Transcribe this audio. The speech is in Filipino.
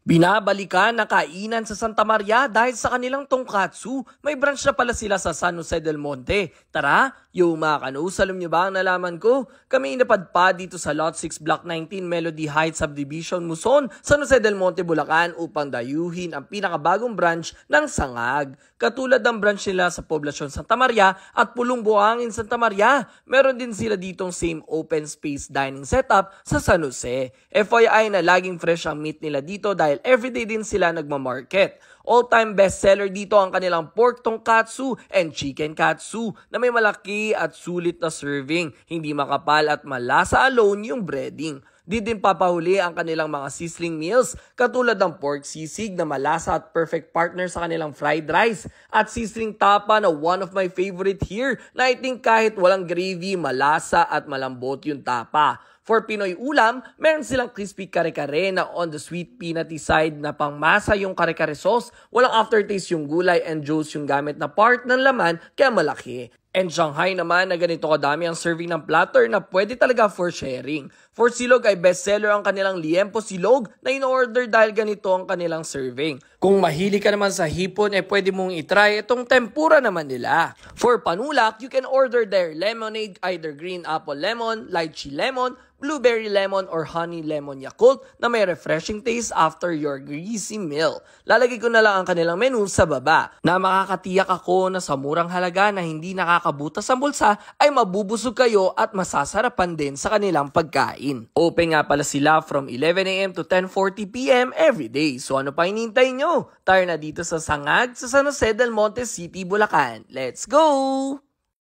Binabalikan na kainan sa Santa Maria dahil sa kanilang tongkatsu. May branch na pala sila sa San Jose del Monte. Tara, yung mga kanus, alam nyo ba ang nalaman ko? Kami inapadpad dito sa Lot 6 Block 19 Melody Heights Subdivision, Muson, San Jose del Monte, Bulacan upang dayuhin ang pinakabagong branch ng Sangag. Katulad ng branch nila sa Poblasyon Santa Maria at Pulong Buhangin Santa Maria, meron din sila ditong same open space dining setup sa San Jose. FYI na laging fresh ang meat nila dito dahil everyday din sila nagmamarket. All-time bestseller dito ang kanilang pork tonkatsu and chicken katsu na may malaki at sulit na serving. Hindi makapal at malasa alone yung breading. Di din papahuli ang kanilang mga sizzling meals katulad ng pork sisig na malasa at perfect partner sa kanilang fried rice at sizzling tapa na one of my favorite here na I think kahit walang gravy, malasa at malambot yung tapa. For Pinoy ulam, meron silang crispy kare-kare na on the sweet peanutty side na pangmasa yung kare-kare sauce, walang aftertaste yung gulay and juice yung gamit na part ng laman kaya malaki. And Shanghai naman na ganito kadami ang serving ng platter na pwede talaga for sharing. For silog ay bestseller ang kanilang liempo silog na in-order dahil ganito ang kanilang serving. Kung mahilig ka naman sa hipon, pwede mong itry itong tempura naman nila. For panulak, you can order their lemonade, either green apple lemon, lychee lemon, blueberry lemon, or honey lemon Yakult na may refreshing taste after your greasy meal. Lalagay ko na lang ang kanilang menu sa baba na makakatiyak ako na sa murang halaga na hindi nakakabutas ang bulsa ay mabubusog kayo at masasarapan din sa kanilang pagkain. Open nga pala sila from 11 AM to 10:40 PM every day. So ano pa hinihintay nyo? Tayo na dito sa Sangag sa San Jose del Monte City, Bulacan. Let's go!